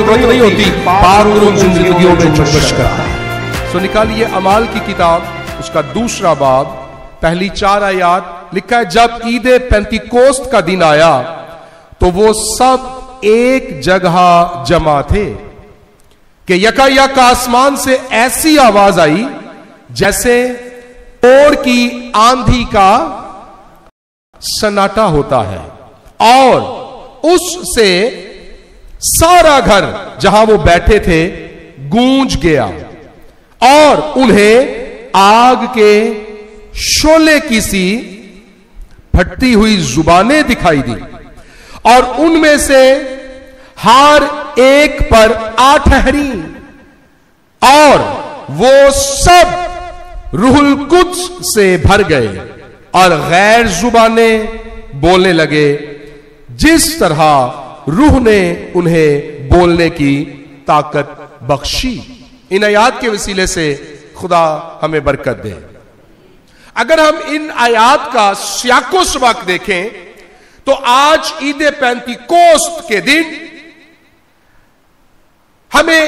जरूरत नहीं होती, पार उन जिंदगियों में जुम्बश करता है। सो निकालिए अमाल की किताब, उसका दूसरा बाब, पहली 4 आयत। लिखा है, जब ईद पेंतिकोस्त का दिन आया तो वो सब एक जगह जमा थे कि यकायक आसमान से ऐसी आवाज आई जैसे ओर की आंधी का सन्नाटा होता है, और उससे सारा घर जहां वो बैठे थे गूंज गया, और उन्हें आग के शोले की सी फटती हुई जुबानें दिखाई दी, और उनमें से हर एक पर आ ठहरी, और वो सब रूहुल कुद्स से भर गए और गैर जुबानें बोलने लगे, जिस तरह रूह ने उन्हें बोलने की ताकत बख्शी। इन आयात के वसीले से खुदा हमें बरकत दे। अगर हम इन आयात का सियाको सबक देखें तो आज ईद पेंतिकोस्त के दिन हमें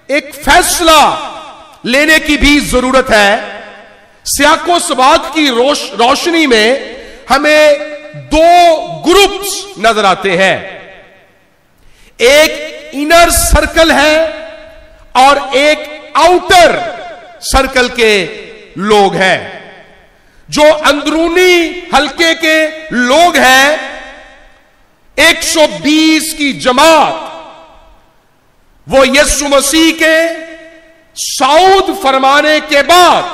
एक फैसला लेने की भी जरूरत है। सियाको सबक की रोशनी में हमें 2 ग्रुप्स नजर आते हैं। एक इनर सर्कल है और एक आउटर सर्कल के लोग हैं। जो अंदरूनी हल्के के लोग हैं, 120 की जमात, वो यीशु मसीह के सऊद फरमाने के बाद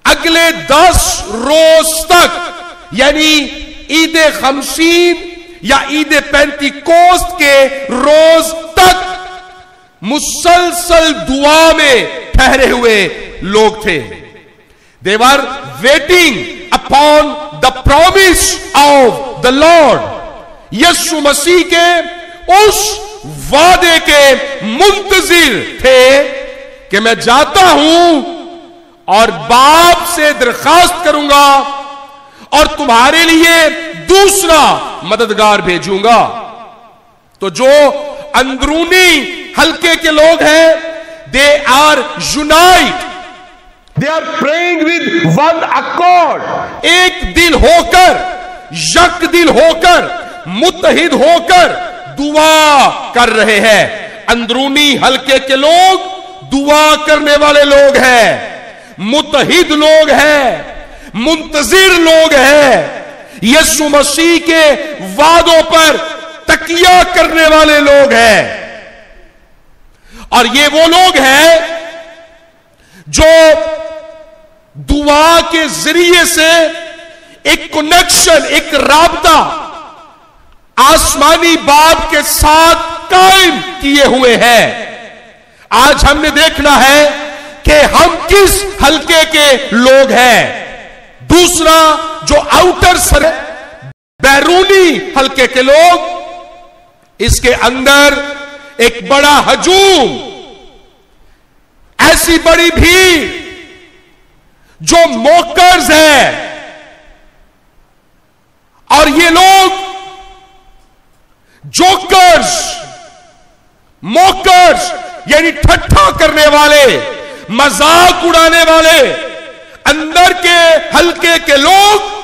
अगले 10 रोज तक, यानी ईद खमसीन या ईद पेंतिकोस्त के रोज तक मुसलसल दुआ में ठहरे हुए लोग थे। They were waiting upon the promise of the Lord. यीशु मसीह के उस वादे के मुंतजिर थे कि मैं जाता हूं और बाप से दरखास्त करूंगा और तुम्हारे लिए दूसरा मददगार भेजूंगा। तो जो अंदरूनी हल्के के लोग हैं, they are unite, they are praying with one accord, एक दिल होकर, यक दिल होकर, मुत्तहिद होकर दुआ कर रहे हैं। अंदरूनी हल्के के लोग दुआ करने वाले लोग हैं, मुत्तहिद लोग हैं, मुंतजिर लोग हैं, यीशु मसीह के वादों पर तकिया करने वाले लोग हैं। और ये वो लोग हैं जो दुआ के जरिए से एक कनेक्शन, एक राबता आसमानी बाप के साथ कायम किए हुए हैं। आज हमने देखना है कि हम किस हल्के के लोग हैं। दूसरा जो आउटर सर, बैरूनी हल्के के लोग, इसके अंदर एक बड़ा हजूम, ऐसी बड़ी भीड़ जो मोकर्स है, और ये लोग जोकर्स, मोकर्स यानी ठट्ठा करने वाले, मजाक उड़ाने वाले, अंदर के हल्के के लोग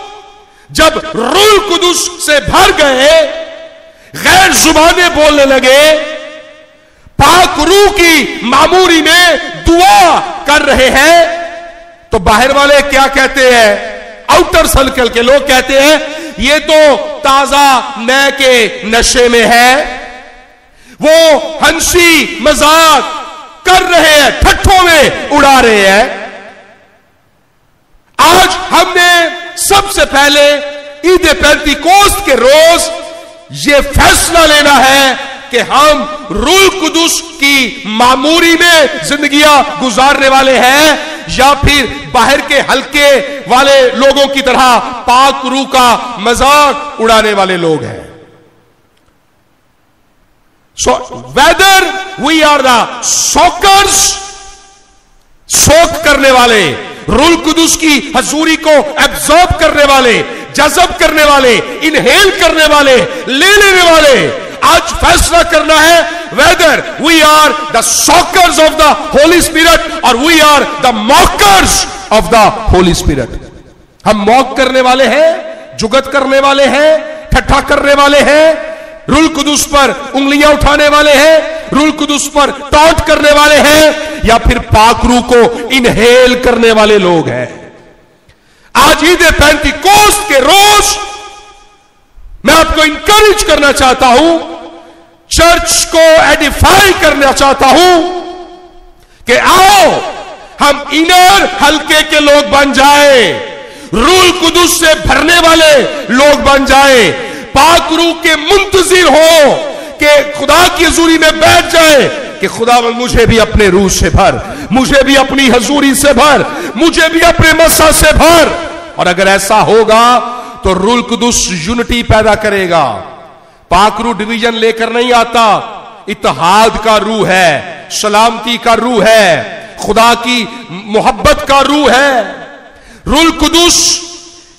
जब रूह कुदुस से भर गए, गैर जुबानें बोलने लगे, पाक रूह की मामूरी में दुआ कर रहे हैं, तो बाहर वाले क्या कहते हैं? आउटर सर्कल के लोग कहते हैं ये तो ताजा नए के नशे में है, वो हंसी मजाक कर रहे हैं, ठट्ठों में उड़ा रहे हैं। आज हमने सबसे पहले ईद पेंतिकोस्त के रोज ये फैसला लेना है कि हम रूह कुदुस की मामूरी में जिंदगियां गुजारने वाले हैं या फिर बाहर के हल्के वाले लोगों की तरह पाक रूह का मजाक उड़ाने वाले लोग हैं। So whether we are the soakers, सोख करने वाले, रूह कुदुस की हजूरी को एब्जॉर्ब करने वाले, जज़ब करने वाले, इनहेल करने वाले, ले लेने वाले, आज फैसला करना है whether we are the soccers of the Holy Spirit और we are the mockers of the Holy Spirit. हम मॉक करने वाले हैं, जुगत करने वाले हैं, ठट्ठा करने वाले हैं, रूल कुदुस पर उंगलियां उठाने वाले हैं, रूल कुदुस पर टॉन्ट करने वाले हैं, या फिर पाकरू को इनहेल करने वाले लोग हैं। आज ईद पेंटिकोस्ट के रोज मैं आपको इंकरेज करना चाहता हूं, चर्च को एडिफाई करना चाहता हूं कि आओ हम इनर हल्के के लोग बन जाए, रूल कुदुस से भरने वाले लोग बन जाए, पाक रूह के मुंतजिर हो कि खुदा की हजूरी में बैठ जाए कि खुदा मुझे भी अपने रूह से भर, मुझे भी अपनी हजूरी से भर, मुझे भी अपने मसा से भर। और अगर ऐसा होगा तो रूल कुदुस यूनिटी पैदा करेगा। पाक रूह डिवीजन लेकर नहीं आता, इत्तेहाद का रूह है, सलामती का रूह है, खुदा की मोहब्बत का रूह है। रूल कुदुस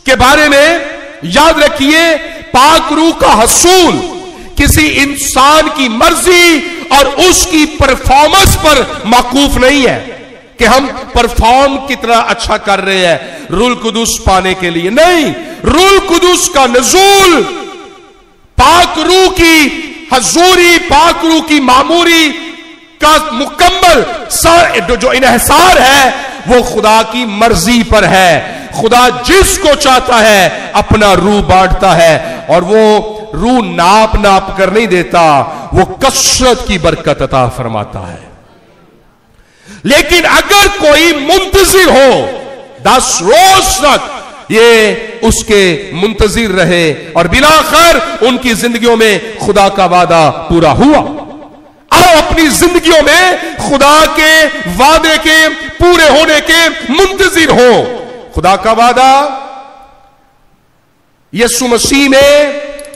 के बारे में याद रखिए, पाक रूह का हसूल किसी इंसान की मर्जी और उसकी परफॉर्मेंस पर मौकूफ नहीं है कि हम परफॉर्म कितना अच्छा कर रहे हैं रूल कुदुस पाने के लिए। नहीं, रूल कुदुस का नज़ूल, पाक रूह की हजूरी, पाक रूह की मामूरी का मुकम्मल जो इन्हिसार है वो खुदा की मर्जी पर है। खुदा जिसको चाहता है अपना रूह बांटता है, और वो रूह नाप नाप कर नहीं देता, वो कसरत की बरकत अता फरमाता है। लेकिन अगर कोई मुंतजिर हो 10 रोज तक ये उसके मुंतजिर रहे और बिलाखिर उनकी जिंदगियों में खुदा का वादा पूरा हुआ। आओ अपनी जिंदगियों में खुदा के वादे के पूरे होने के मुंतजिर हो। खुदा का वादा यीशु मसीह ने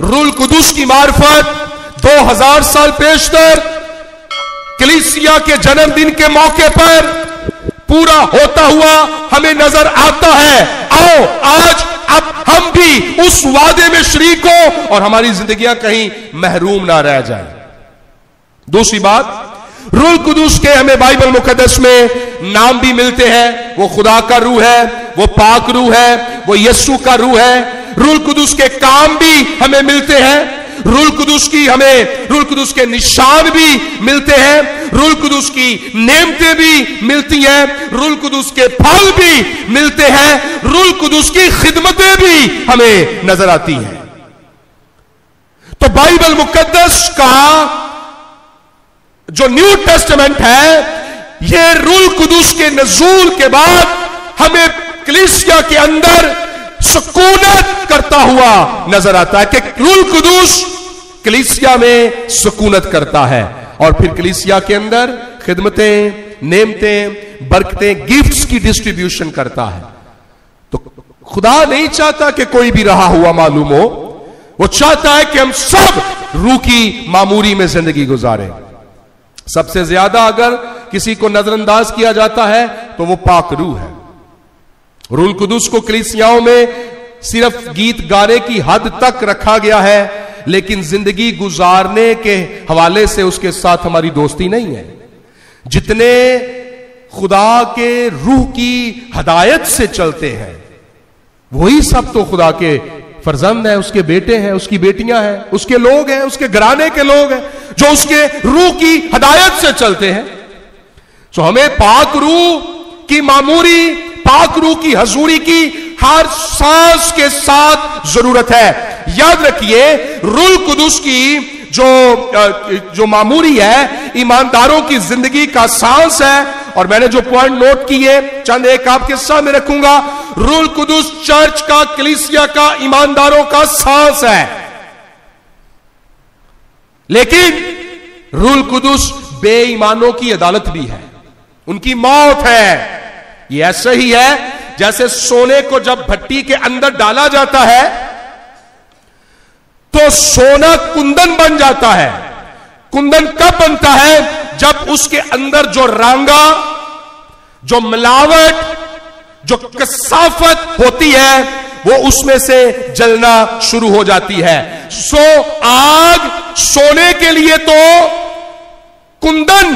रूल कुदुस की मार्फत 2000 साल पेशतर कलीसिया के जन्मदिन के मौके पर पूरा होता हुआ हमें नजर आता है। आओ आज अब हम भी उस वादे में शरीक हो और हमारी जिंदगियां कहीं महरूम ना रह जाए। दूसरी बात, रूल कुदुस के हमें बाइबल मुकद्दस में नाम भी मिलते हैं। वो खुदा का रूह है, वो पाक रूह है, वो यीशु का रूह है। रूल कुदुस के काम भी हमें मिलते हैं, रूल कुदुस के निशान भी मिलते हैं, रूल कुदुस की नेमतें भी मिलती हैं, रूल कुदुस के फल भी मिलते हैं, रूल कुदुस की खिदमतें भी हमें नजर आती हैं। तो बाइबल मुकद्दस का जो न्यू टेस्टामेंट है, ये रूल कुदुस के नज़ूल के बाद हमें कलीसिया के अंदर सुकूनत करता हुआ नजर आता है कि रूल कुदुस कलीसिया में सुकूनत करता है और फिर कलीसिया के अंदर खिदमतें, नेमतें, बरकतें, गिफ्ट्स की डिस्ट्रीब्यूशन करता है। तो खुदा नहीं चाहता कि कोई भी रहा हुआ मालूम हो, वो चाहता है कि हम सब रूह की मामूरी में जिंदगी गुजारें। सबसे ज्यादा अगर किसी को नजरअंदाज किया जाता है तो वो पाक रूह है। रूल कुदुस को कलीसियाओं में सिर्फ गीत गाने की हद तक रखा गया है, लेकिन जिंदगी गुजारने के हवाले से उसके साथ हमारी दोस्ती नहीं है। जितने खुदा के रूह की हदायत से चलते हैं वही सब तो खुदा के फर्जंद है, उसके बेटे हैं, उसकी बेटियां हैं, उसके लोग हैं, उसके घराने के लोग हैं जो उसके रूह की हदायत से चलते हैं। तो हमें पाक रूह की मामूरी, पाक रूह की हजूरी की हर सांस के साथ जरूरत है। याद रखिए, रूल कुदुस की जो मामूरी है ईमानदारों की जिंदगी का सांस है। और मैंने जो पॉइंट नोट किए चंद एक आपके सामने रखूंगा। रूल कुदुस चर्च का, कलीसिया का, ईमानदारों का सांस है, लेकिन रूल कुदुस बेईमानों की अदालत भी है, उनकी मौत है। ये ऐसा ही है जैसे सोने को जब भट्टी के अंदर डाला जाता है तो सोना कुंदन बन जाता है। कुंदन कब बनता है? जब उसके अंदर जो रांगा, जो मिलावट, जो कसाफत होती है वो उसमें से जलना शुरू हो जाती है। सो आग सोने के लिए तो कुंदन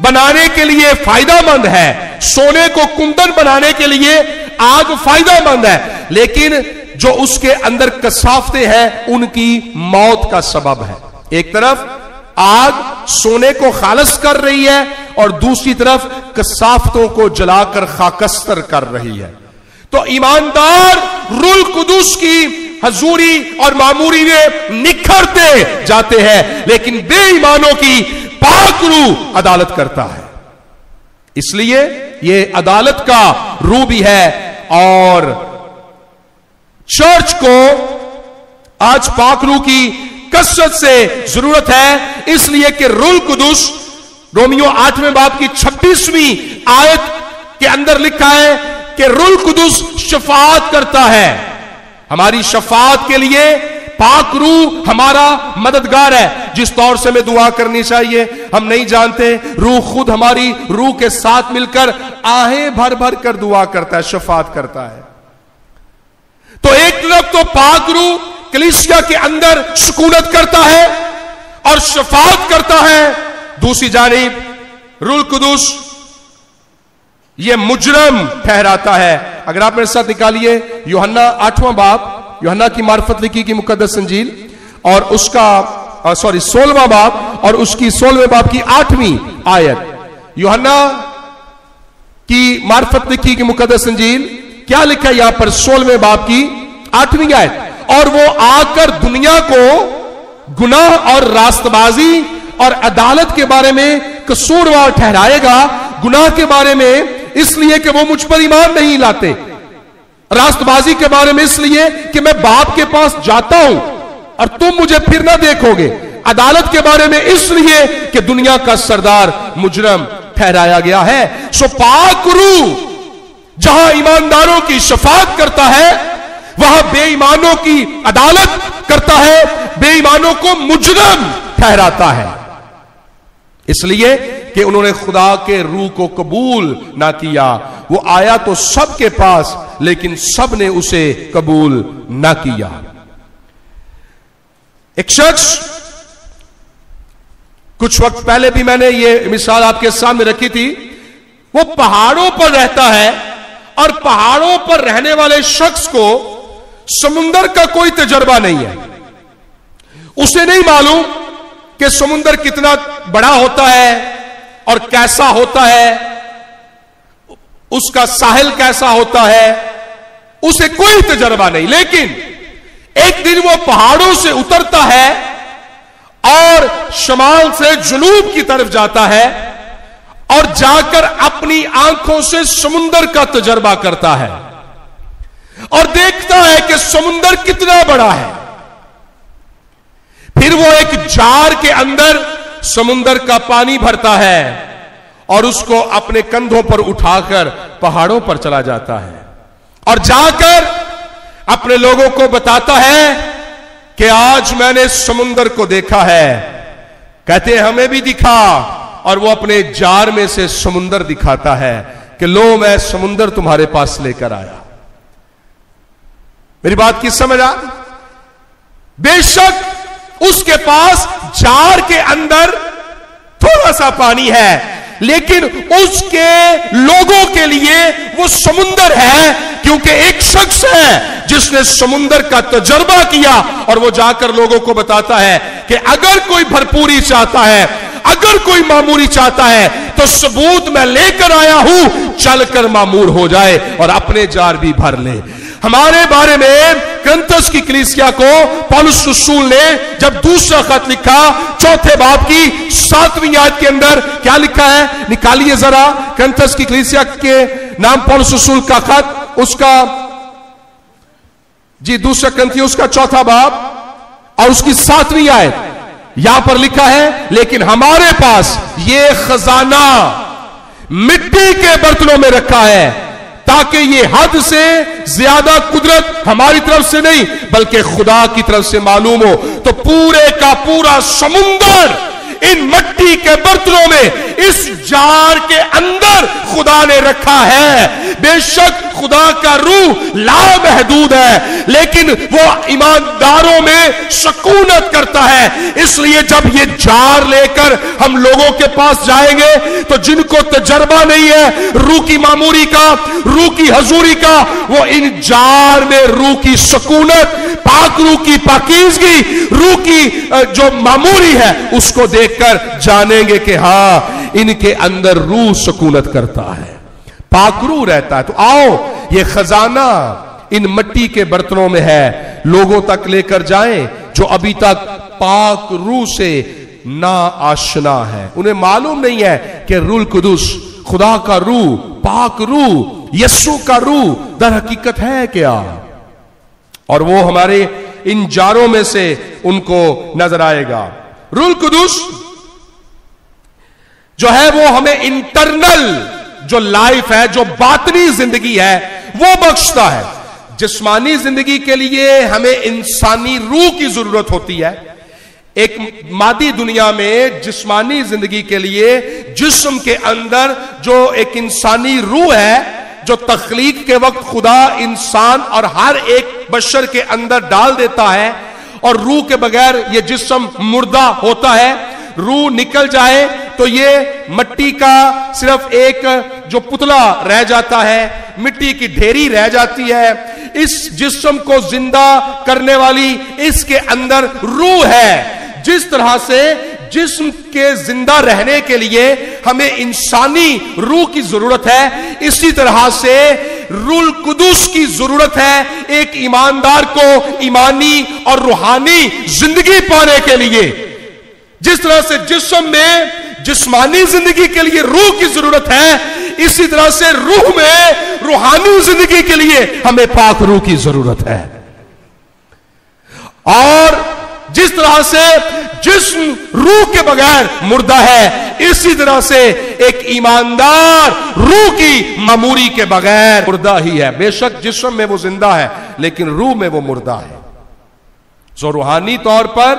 बनाने के लिए फायदेमंद है, सोने को कुंदन बनाने के लिए आग फायदेमंद है, लेकिन जो उसके अंदर कसावतें हैं उनकी मौत का सबब है। एक तरफ आग सोने को खालस कर रही है और दूसरी तरफ कसावतों को जलाकर खाकस्तर कर रही है। तो ईमानदार रूह कुदूस की हजूरी और मामूरी में निखरते जाते हैं, लेकिन बेईमानों की पाक रूह अदालत करता है। इसलिए यह अदालत का रूह भी है और चर्च को आज पाक रूह की कसरत से जरूरत है, इसलिए कि रूह कुदूस रोमियो 8वें बाब की 26वीं आयत के अंदर लिखा है कि रूह कुदूस शफाअत करता है। हमारी शफाअत के लिए पाक रूह हमारा मददगार है। जिस तौर से हमें दुआ करनी चाहिए हम नहीं जानते, रूह खुद हमारी रूह के साथ मिलकर आहें भर भर कर दुआ करता है, शफाअत करता है। तो एक तरफ तो पाक रूह कलीसिया के अंदर सुकूनत करता है और शफाअत करता है, दूसरी जानिब रूह कुदूस ये मुजरम ठहराता है। अगर आप मेरे साथ निकालिए यूहन्ना 8वां बाब, यूहन्ना की मार्फत लिखी की मुकद्दस इंजील और उसका 16वां बाब और उसकी 16वें बाब की 8वीं आयत। यूहन्ना की मार्फत लिखी की मुकद्दस इंजील क्या लिखा है यहां पर 16वें बाब की 8वीं आयत, और वो आकर दुनिया को गुनाह और रास्तबाजी और अदालत के बारे में कसूरवार ठहराएगा। गुनाह के बारे में इसलिए कि वो मुझ पर ईमान नहीं लाते, रास्तबाजी के बारे में इसलिए कि मैं बाप के पास जाता हूं और तुम मुझे फिर ना देखोगे, अदालत के बारे में इसलिए कि दुनिया का सरदार मुजरम ठहराया गया है। सो पाक रूह जहां ईमानदारों की शफाअत करता है वहां बेईमानों की अदालत करता है, बेईमानों को मुजरम ठहराता है, इसलिए कि उन्होंने खुदा के रूह को कबूल ना किया। वो आया तो सबके पास लेकिन सब ने उसे कबूल ना किया। एक शख्स, कुछ वक्त पहले भी मैंने ये मिसाल आपके सामने रखी थी, वो पहाड़ों पर रहता है और पहाड़ों पर रहने वाले शख्स को समुंदर का कोई तजर्बा नहीं है। उसे नहीं मालूम कि समुंदर कितना बड़ा होता है और कैसा होता है, उसका साहिल कैसा होता है, उसे कोई तजर्बा नहीं। लेकिन एक दिन वो पहाड़ों से उतरता है और शमाल से जुनूब की तरफ जाता है और जाकर अपनी आंखों से समुंदर का तजर्बा करता है और देखता है कि समुंदर कितना बड़ा है। फिर वो एक जार के अंदर समुंदर का पानी भरता है और उसको अपने कंधों पर उठाकर पहाड़ों पर चला जाता है और जाकर अपने लोगों को बताता है कि आज मैंने समुंदर को देखा है। कहते हैं हमें भी दिखा, और वो अपने जार में से समुंदर दिखाता है कि लो मैं समुंदर तुम्हारे पास लेकर आया। मेरी बात की समझ आ? बेशक उसके पास जार के अंदर थोड़ा सा पानी है, लेकिन उसके लोगों के लिए वो समुंदर है, क्योंकि एक शख्स है जिसने समुंदर का तजर्बा किया और वो जाकर लोगों को बताता है कि अगर कोई भरपूरी चाहता है, अगर कोई मामूरी चाहता है तो सबूत मैं लेकर आया हूं, चलकर मामूर हो जाए और अपने जार भी भर ले। हमारे बारे में कुरिन्थस की कलीसिया को पौलुस रसूल ने जब दूसरा खत लिखा, 4 बाब की 7वीं आयत के अंदर क्या लिखा है, निकालिए जरा। कुरिन्थस की कलीसिया के नाम पौलुस रसूल का खत, उसका जी दूसरा कुरिन्थियों उसका 4 बाब और उसकी 7वीं आयत, यहां पर लिखा है, लेकिन हमारे पास ये खजाना मिट्टी के बर्तनों में रखा है, ताकि ये हद से ज्यादा कुदरत हमारी तरफ से नहीं बल्कि खुदा की तरफ से मालूम हो। तो पूरे का पूरा समुंदर इन मिट्टी के बर्तनों में, इस जार के अंदर खुदा ने रखा है। बेशक खुदा का रूह लामहदूद है, लेकिन वो ईमानदारों में सकूनत करता है। इसलिए जब ये जार लेकर हम लोगों के पास जाएंगे तो जिनको तजर्बा नहीं है रूह की मामूरी का, रूह की हजूरी का, वो इन जार में रूह की सकूनत, पाक रूह की पाकीज़गी, रूह की जो मामूरी है उसको देखकर जानेंगे कि हां इनके अंदर रूह सकूनत करता है, पाक रूह रहता है। तो आओ ये खजाना इन मिट्टी के बर्तनों में है, लोगों तक लेकर जाएं जो अभी तक पाक रूह से ना आशना है, उन्हें मालूम नहीं है कि रूह कुदुस, खुदा का रूह, पाक रूह, यस्सु का रूह दर हकीकत है क्या। और वो हमारे इन जारों में से उनको नजर आएगा। रूह कुदुस जो है वो हमें इंटरनल जो लाइफ है, जो बातनी जिंदगी है वो बख्शता है। जिस्मानी जिंदगी के लिए हमें इंसानी रूह की जरूरत होती है। एक मादी दुनिया में जिस्मानी जिंदगी के लिए जिस्म के अंदर जो एक इंसानी रूह है, जो तख्लीक के वक्त खुदा इंसान और हर एक बशर के अंदर डाल देता है, और रूह के बगैर यह जिस्म मुर्दा होता है। रूह निकल जाए तो ये मिट्टी का सिर्फ एक जो पुतला रह जाता है, मिट्टी की ढेरी रह जाती है। इस जिस्म को जिंदा करने वाली इसके अंदर रूह है। जिस तरह से जिस्म के जिंदा रहने के लिए हमें इंसानी रूह की जरूरत है, इसी तरह से रूह कुदुस की जरूरत है एक ईमानदार को ईमानी और रूहानी जिंदगी पाने के लिए। जिस तरह से जिस्म में जिस्मानी जिंदगी के लिए रूह की जरूरत है, इसी तरह से रूह में रूहानी जिंदगी के लिए हमें पाक रूह की जरूरत है। और जिस तरह से जिस्म रूह के बगैर मुर्दा है, इसी तरह से एक ईमानदार रूह की मामूरी के बगैर मुर्दा ही है। बेशक जिस्म में वो जिंदा है लेकिन रूह में वो मुर्दा है। सो रूहानी तौर पर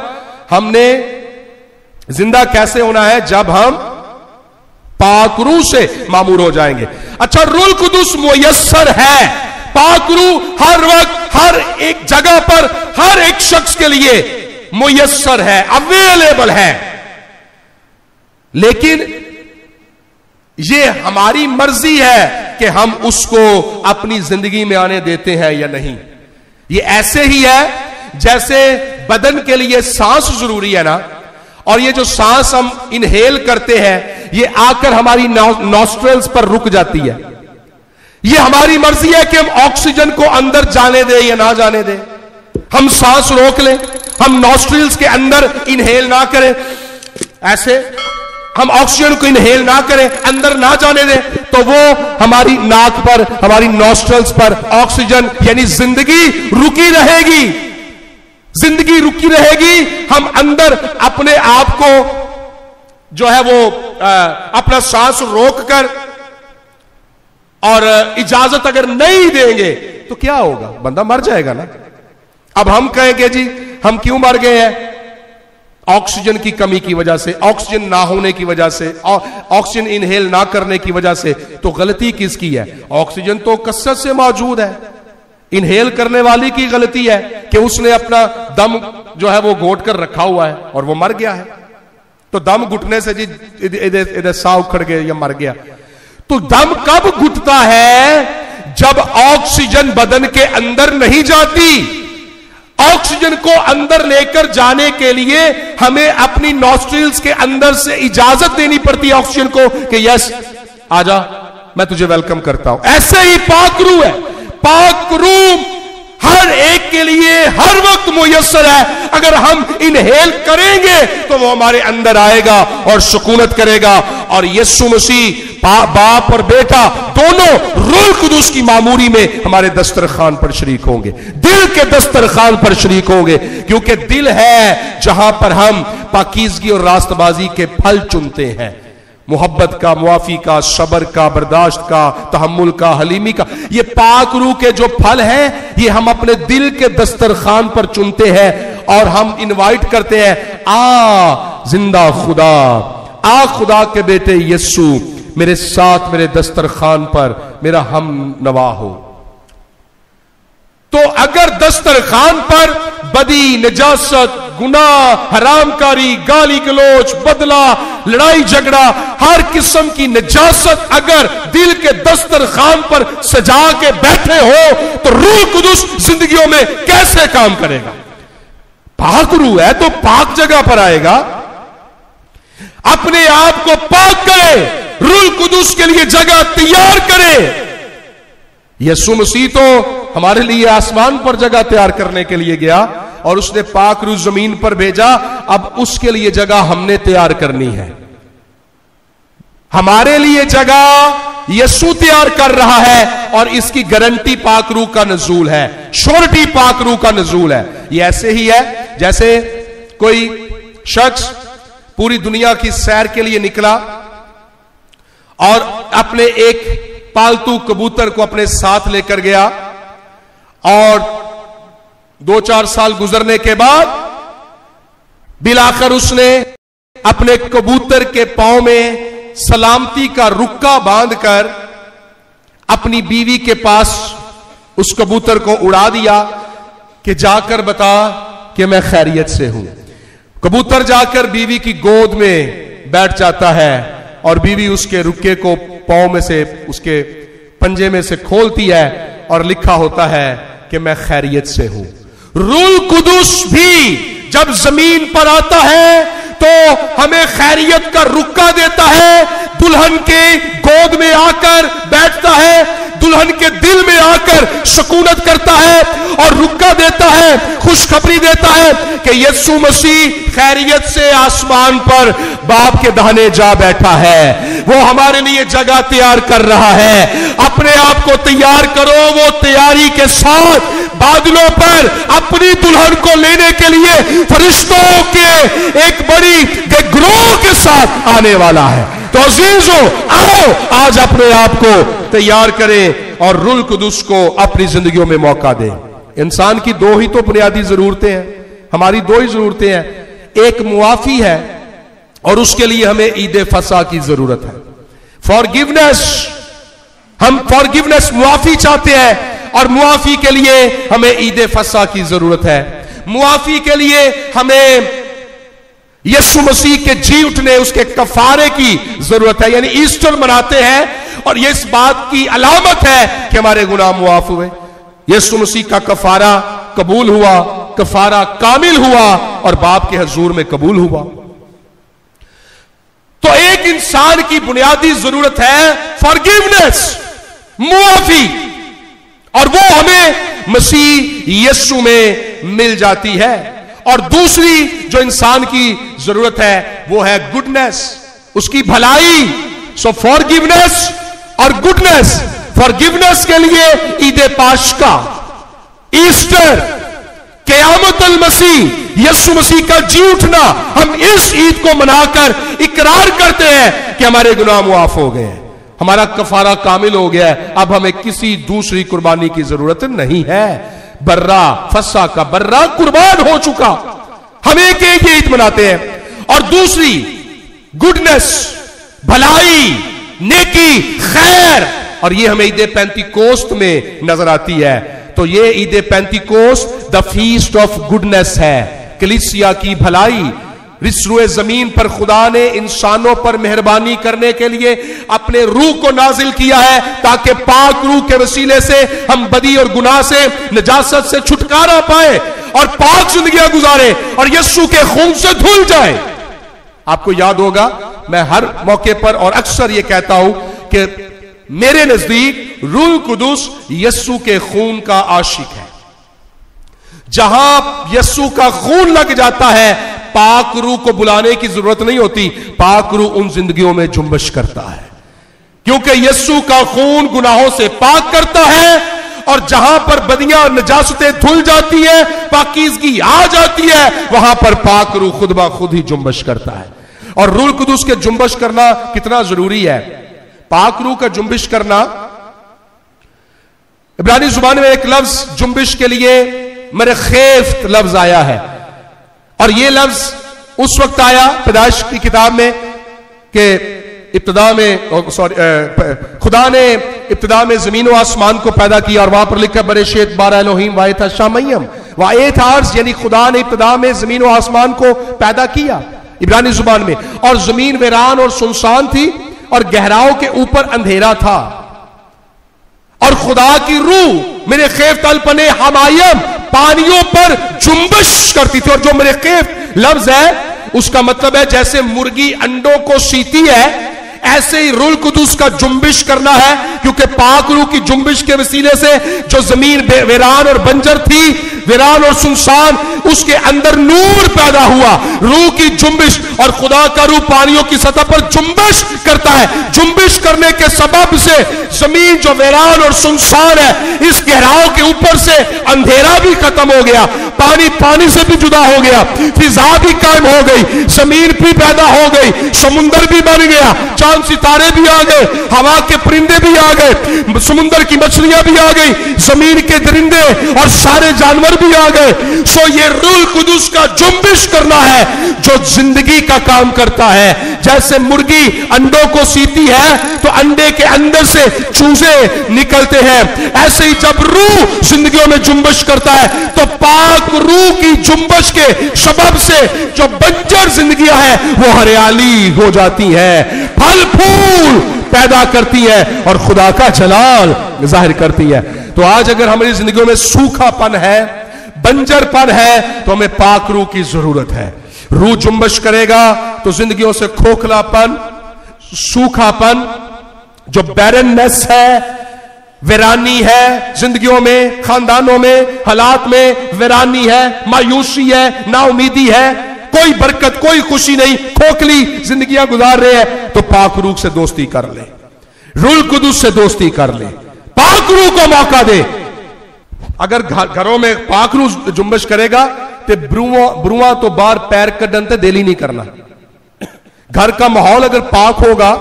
हमने जिंदा कैसे होना है? जब हम पाक रूह से मामूर हो जाएंगे। अच्छा, रूह कुदुस मुयस्सर है, पाक रूह हर वक्त हर एक जगह पर हर एक शख्स के लिए मुयस्सर है, अवेलेबल है। लेकिन यह हमारी मर्जी है कि हम उसको अपनी जिंदगी में आने देते हैं या नहीं। यह ऐसे ही है जैसे बदन के लिए सांस जरूरी है ना, और ये जो सांस हम इनहेल करते हैं ये आकर हमारी नॉस्ट्रल्स पर रुक जाती है। ये हमारी मर्जी है कि हम ऑक्सीजन को अंदर जाने दें या ना जाने दें। हम सांस रोक लें, हम नॉस्ट्रल्स के अंदर इनहेल ना करें, ऐसे हम ऑक्सीजन को इनहेल ना करें, अंदर ना जाने दें, तो वो हमारी नाक पर, हमारी नॉस्ट्रल्स पर ऑक्सीजन यानी जिंदगी रुकी रहेगी। जिंदगी रुकी रहेगी। हम अंदर अपने आप को जो है वो अपना सांस रोककर और इजाजत अगर नहीं देंगे तो क्या होगा? बंदा मर जाएगा ना। अब हम कहेंगे जी हम क्यों मर गए हैं? ऑक्सीजन की कमी की वजह से, ऑक्सीजन ना होने की वजह से, ऑक्सीजन इनहेल ना करने की वजह से। तो गलती किसकी है? ऑक्सीजन तो कसरत से मौजूद है। इनहेल करने वाली की गलती है कि उसने अपना दम जो है वो घोट कर रखा हुआ है और वो मर गया है। तो दम घुटने से जी इधर साह उखड़ गया या मर गया। तो दम कब घुटता है? जब ऑक्सीजन बदन के अंदर नहीं जाती। ऑक्सीजन को अंदर लेकर जाने के लिए हमें अपनी नॉस्ट्रिल्स के अंदर से इजाजत देनी पड़ती है ऑक्सीजन को कि यस आजा, मैं तुझे वेलकम करता हूं। ऐसे ही पाक रूह है। पाक रूह हर एक के लिए हर वक्त मुयस्सर है। अगर हम इनहेल करेंगे तो वो हमारे अंदर आएगा और सुकूनत करेगा। और यीशु मसीह बाप और बेटा दोनों रूह कुदुस की मामूरी में हमारे दस्तरखान पर शरीक होंगे, दिल के दस्तरखान पर शरीक होंगे, क्योंकि दिल है जहां पर हम पाकीज़गी और रास्तबाजी के फल चुनते हैं। मोहब्बत का, मुआफी का, सबर का, बर्दाश्त का, तहम्मुल का, हलीमी का। ये पाक रूह के जो फल हैं ये हम अपने दिल के दस्तरखान पर चुनते हैं और हम इनवाइट करते हैं, आ जिंदा खुदा, आ खुदा के बेटे यीशु मेरे साथ मेरे दस्तरखान पर मेरा हम नवा हो। तो अगर दस्तरखान पर बदी, निजासत, गुनाह, हरामकारी, गाली गलोच, बदला, लड़ाई झगड़ा, हर किस्म की निजासत अगर दिल के दस्तरखान पर सजा के बैठे हो तो रूह कुदुस जिंदगियों में कैसे काम करेगा? पाक रूह है तो पाक जगह पर आएगा। अपने आप को पाक करे, रूह कुदुस के लिए जगह तैयार करे। यीशु मसीह तो हमारे लिए आसमान पर जगह तैयार करने के लिए गया और उसने पाक रूह जमीन पर भेजा। अब उसके लिए जगह हमने तैयार करनी है। हमारे लिए जगह यीशु तैयार कर रहा है और इसकी गारंटी पाक रूह का नजूल है, श्योरिटी पाक रूह का नजूल है। ये ऐसे ही है जैसे कोई शख्स पूरी दुनिया की सैर के लिए निकला और अपने एक पालतू कबूतर को अपने साथ लेकर गया और 2-4 साल गुजरने के बाद बिलाकर उसने अपने कबूतर के पांव में सलामती का रुक्का बांधकर अपनी बीवी के पास उस कबूतर को उड़ा दिया कि जाकर बता कि मैं खैरियत से हूं। कबूतर जाकर बीवी की गोद में बैठ जाता है और बीवी उसके रुक्के को पांव में से, उसके पंजे में से खोलती है और लिखा होता है कि मैं खैरियत से हूं। रूह कुदुस भी जब जमीन पर आता है तो हमें खैरियत का रुक्का देता है, दुल्हन के गोद में आकर बैठता है, दुल्हन के दिल में आकर सुकूनत करता है और रुक्का देता है, खुशखबरी देता है कि यीशु मसीह खैरियत से आसमान पर बाप के दाहिने जा बैठा है। वो हमारे लिए जगह तैयार कर रहा है। अपने आप को तैयार करो, वो तैयारी के साथ बादलों पर अपनी दुल्हन को लेने के लिए फरिश्तों के एक बड़ी गिरोह के साथ आने वाला है। तो अजीजों, आओ आज अपने आप को तैयार करें और रूह कुदुस को अपनी जिंदगियों में मौका दें। इंसान की दो ही तो बुनियादी जरूरतें हैं, हमारी दो ही जरूरतें हैं। एक मुआफी है और उसके लिए हमें ईद फसा की जरूरत है। फॉरगिवनेस, हम फॉरगिवनेस मुआफी चाहते हैं और मुआफी के लिए हमें ईद फसा की जरूरत है। मुआफी के लिए हमें यीशु मसीह के जी उठने, उसके कफारे की जरूरत है। यानी ईस्टर मनाते हैं और ये इस बात की अलामत है कि हमारे गुनाह मुआफ हुए। यीशु मसीह का कफारा कबूल हुआ, कफारा कामिल हुआ और बाप के हजूर में कबूल हुआ। तो एक इंसान की बुनियादी जरूरत है फॉरगिवनेस, मुआफी, और वो हमें मसीह यीशु में मिल जाती है। और दूसरी जो इंसान की जरूरत है वो है गुडनेस, उसकी भलाई। सो फॉरगिवनेस और गुडनेस। फॉरगिवनेस के लिए ईद पाशका, ईस्टर, क़यामतुल मसीह, यीशु मसीह का जी उठना, हम इस ईद को मनाकर इकरार करते हैं कि हमारे गुनाह मुआफ हो गए, हमारा कफारा कामिल हो गया है, अब हमें किसी दूसरी कुर्बानी की जरूरत नहीं है। बर्रा फसा का बर्रा कुर्बान हो चुका। हम एक ईद मनाते हैं। और दूसरी गुडनेस, भलाई, नेकी, खैर, और ये हमें ईद पेंतिकोस्त में नजर आती है। तो ये ईद Pentecost the feast of goodness है, कलीसिया की भलाई। रिसरुए जमीन पर खुदा ने इंसानों पर मेहरबानी करने के लिए अपने रूह को नाजिल किया है ताकि पाक रूह के वसीले से हम बदी और गुनाह से, नजासत से छुटकारा पाए और पाक जिंदगियां गुजारे और यीशु के खून से धुल जाए। आपको याद होगा, मैं हर मौके पर और अक्सर यह कहता हूं कि मेरे नजदीक रूह कुदुस यीशु के खून का आशिक है। जहां यीशु का खून लग जाता है, पाक रूह को बुलाने की जरूरत नहीं होती, पाक रूह उन जिंदगियों में जुम्बश करता है, क्योंकि यीशु का खून गुनाहों से पाक करता है। और जहां पर बदियां और नजासतें धुल जाती है, पाकीज़गी आ जाती है, वहां पर पाक रूह खुद ब खुद ही जुम्बश करता है। और रूह कुदुस के जुम्बश करना कितना जरूरी है। पाक रूह का जुम्बिश करना, इब्रानी जुबान में एक लफ्ज जुम्बिश के लिए मरखेफ्त लफ्ज आया है, और यह लफ्ज उस वक्त आया पैदाइश की किताब में कि इब्तिदा में खुदा ने इब्तिदा में जमीन और आसमान को पैदा किया, और वहां पर लिखा बरेशत बारा एलोहीम वाहिद था शामय्यम वाहिद अर्ज, यानी खुदा ने इब्तिदा में जमीन और आसमान को पैदा किया इब्रानी जुबान में। और जमीन वीरान और सुनसान थी और गहराओं के ऊपर अंधेरा था, और खुदा की रूह मेरे खेफ तलपने हमायम पानियों पर जुम्बिश करती थी। और जो मेरे खेफ लफ्ज है उसका मतलब है जैसे मुर्गी अंडों को सीती है, ऐसे ही रूह कुदूस का जुम्बिश करना है, क्योंकि पाक रूह की जुम्बिश के वसीले से जो जमीन वीरान और बंजर थी, वीरान और सुनसान, उसके अंदर नूर पैदा हुआ, रूह की जुम्बिश। और खुदा का रूह पानियों की सतह पर जुम्बिश करता है। जुम्बिश करने के सबब से जमीन जो वीरान और सुनसान है, इस गहराव के ऊपर से अंधेरा भी खत्म हो गया, पानी पानी से भी जुदा हो गया, फिजा भी कायम हो गई, जमीन भी पैदा हो गई, समुंदर भी बन गया, चांद सितारे भी आ गए, हवा के परिंदे भी आ गए, समुंदर की मछलियां भी आ गई, जमीन के दरिंदे और सारे जानवर भी आ गए। सो ये रूह कुदूस का जुम्बिश करना है जो जिंदगी का काम करता है। जैसे मुर्गी अंडों को सीती है तो अंडे के अंदर से चूजे निकलते हैं, ऐसे ही जब रूह जिंदगियों में जुम्बिश करता है तो पाक रूह की जुम्बिश के सबब से जो बंजर जिंदगियां हैं वो हरियाली हो जाती है, फल फूल पैदा करती है और खुदा का जलाल जाहिर करती है। तो आज अगर हमारी जिंदगियों में सूखापन है, बंजरपन है, तो हमें पाक रूह की जरूरत है। रूह जुम्बिश करेगा तो जिंदगियों से खोखलापन, सूखापन, जो बैरननेस है, वीरानी है जिंदगियों में, खानदानों में, हालात में वीरानी है, मायूसी है, नाउमीदी है, कोई बरकत, कोई खुशी नहीं, खोखली जिंदगियां गुजार रहे हैं, तो पाक रूह से दोस्ती कर ले, रूह कुदूस से दोस्ती कर ले, पाक रूह को मौका दे। अगर घरों में पाक रूह जुम्बिश करेगा तो ब्रुआ तो बाहर पैर कड्डन ते दिल ही नहीं करना। घर का माहौल अगर पाक होगा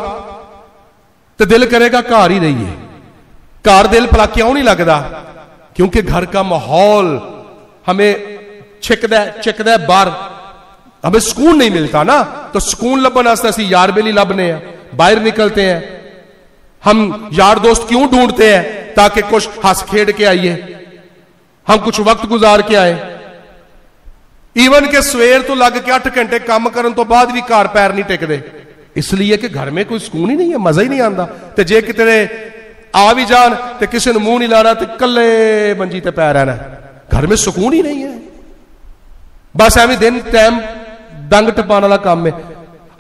तो दिल करेगा घर ही रहिए। घर दिल भला क्यों नहीं लगता? क्योंकि घर का माहौल हमें चिकदा बाहर, हमें सुकून नहीं मिलता ना। तो सुकून लभन वास्ते असं यार बेली लभने हैं, बाहर निकलते हैं। हम यार दोस्त क्यों ढूंढते हैं? ताकि कुछ हंस खेड़ के आइए, हम कुछ वक्त गुजार के आए। ईवन के सवेर तो लग के 8 घंटे काम करने तो बाद भी घर पैर नहीं टिकते, इसलिए कि घर में कोई सुकून ही नहीं है, मजा ही नहीं आता। तो जे कितने आ भी जान तो किसी ने मुंह नहीं लाना, तो कल्ले मंजी ते पैर रहना, घर में सुकून ही नहीं है। बस एवं दिन टाइम डंग टपाने वाला काम है।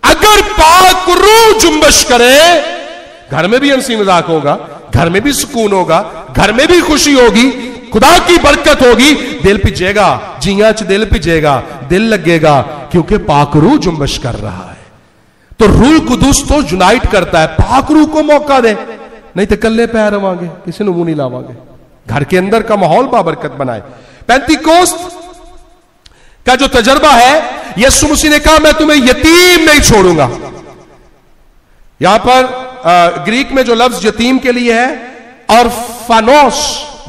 अगर पाक रूह जुम्बिश करे, घर में भी हंसी मजाक होगा, घर में भी सुकून होगा, घर में भी खुशी होगी, खुदा की बरकत होगी, दिल भिजेगा, जिया च दिल भिजेगा, दिल लगेगा, क्योंकि पाक रूह जुम्बिश कर रहा है। तो रूह कुदूस तो यूनाइट करता है। पाक रूह को मौका दे, नहीं तो कल्ले पैर रवांगे, किसी ने मुंह नहीं लावांगे। घर के अंदर का माहौल बाबरकत बनाए। पेंतीकोस्त का जो तजर्बा है, यीशु मसीह ने कहा मैं तुम्हें यतीम नहीं छोड़ूंगा। यहां पर ग्रीक में जो लफ्ज यतीम के लिए है ऑर्फानोस,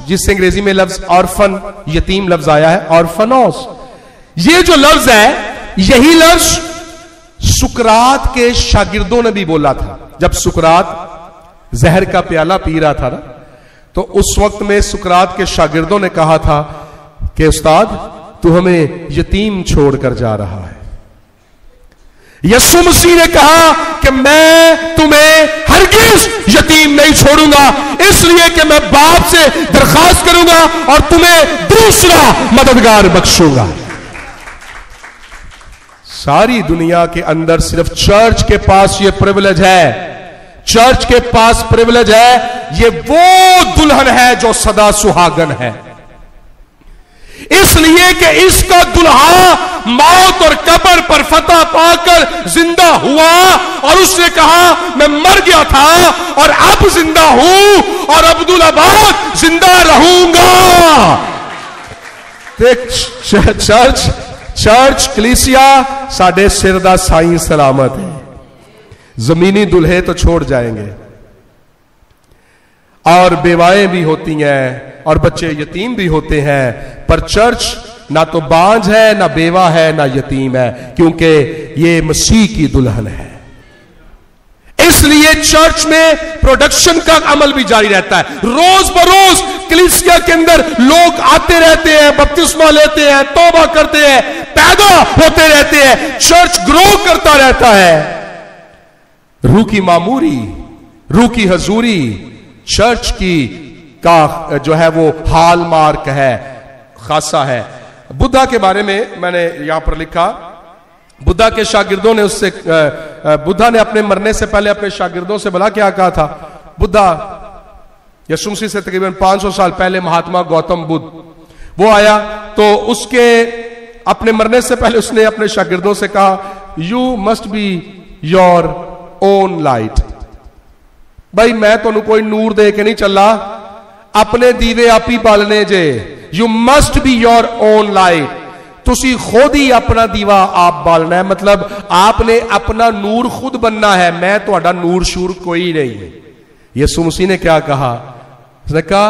जिससे अंग्रेजी में लफ्ज ऑर्फन यतीम लफ्ज आया है, ऑर्फानोस, ये जो लफ्ज है, यही लफ्ज सुकरात के शागिर्दों ने भी बोला था। जब सुकरात जहर का प्याला पी रहा था ना, तो उस वक्त में सुकरात के शागिर्दों ने कहा था कि उस्ताद तू हमें यतीम छोड़कर जा रहा है। यीशु मसीह ने कहा कि मैं तुम्हें हरगिज यतीम नहीं छोड़ूंगा, इसलिए कि मैं बाप से दरखास्त करूंगा और तुम्हें दूसरा मददगार बख्शूंगा। सारी दुनिया के अंदर सिर्फ चर्च के पास यह प्रिविलेज है, चर्च के पास प्रिविलेज है। ये वो दुल्हन है जो सदा सुहागन है, इसलिए कि इसका दुल्हा मौत और कब्र पर फतह पाकर जिंदा हुआ और उसने कहा मैं मर गया था और अब जिंदा हूं और अब्दुल आबाद जिंदा रहूंगा। चर्च कलीसिया साडे सिर दा साईं सलामत है। जमीनी दुल्हे तो छोड़ जाएंगे और बेवाएं भी होती हैं और बच्चे यतीम भी होते हैं, पर चर्च ना तो बांझ है, ना बेवा है, ना यतीम है, क्योंकि ये मसीह की दुल्हन है। इसलिए चर्च में प्रोडक्शन का अमल भी जारी रहता है। रोज बरोज कलीसिया के अंदर लोग आते रहते हैं, बपतिस्मा लेते हैं, तौबा करते हैं, पैदा होते रहते हैं, चर्च ग्रो करता रहता है। रूह की मामूरी, रूह की हजूरी चर्च की का जो है वो हाल मार्क है, खासा है। बुद्धा के बारे में मैंने यहां पर लिखा, बुद्धा के शागिर्दों ने उससे बुद्धा ने अपने मरने से पहले अपने शागिर्दों से भला क्या कहा था। बुद्धा यीशु मसीह से तकरीबन 500 साल पहले महात्मा गौतम बुद्ध वो आया, तो उसके अपने मरने से पहले उसने अपने शागिर्दों से कहा, you must be your own light. भाई मैं तो कोई नूर दे के नहीं चला, अपने दीवे आप ही बालने जे। You must be your own light, तुसी खुद ही अपना दीवा आप बालना है, मतलब आपने अपना नूर खुद बनना है, मैं तो नूर शूर कोई नहीं है। यीशु मसीह ने क्या कहा, उसने कहा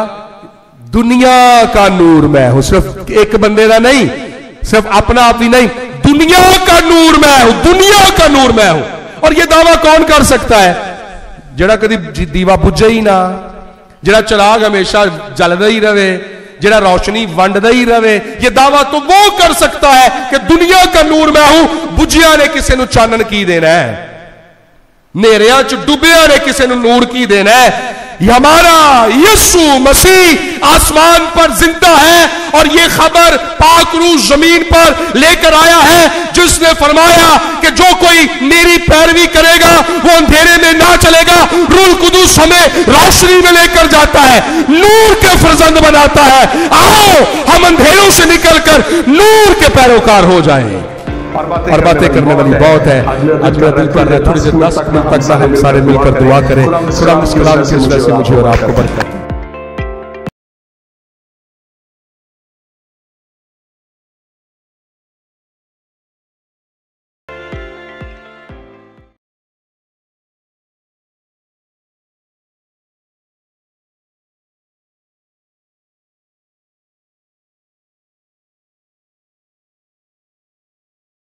दुनिया का नूर मैं हूं, सिर्फ एक बंदे का नहीं, सिर्फ अपना आप ही नहीं, दुनिया का नूर मैं हूं, दुनिया का नूर मैं हूं। और यह दावा कौन कर सकता है, जड़ा कभी दीवा बुझे ही ना, जड़ा चिराग हमेशा जलदा ही रहे, जड़ा रोशनी वंडदा ही रहे। यह दावा तो वो कर सकता है कि दुनिया का नूर मैं हूं, बुझिया ने किसी को चानन की देना है, नेरिया च डुबिया ने किसी को नूर की देना है। हमारा यीशु मसीह आसमान पर जिंदा है और यह खबर पाक रूह जमीन पर लेकर आया है, जिसने फरमाया कि जो कोई मेरी पैरवी करेगा वो अंधेरे में ना चलेगा, रूह कुदूस हमें रोशनी में लेकर जाता है, नूर के फर्जंद बनाता है। आओ हम अंधेरों से निकलकर नूर के पैरोकार हो जाएं। और बातें करने वाली बहुत है। आज मेरा दिल कर रहा है थोड़ी देर 10 मिनट तक हम सारे मिलकर दुआ करें, खुदा इस कलाम की वजह से मुझे और आपको बरकत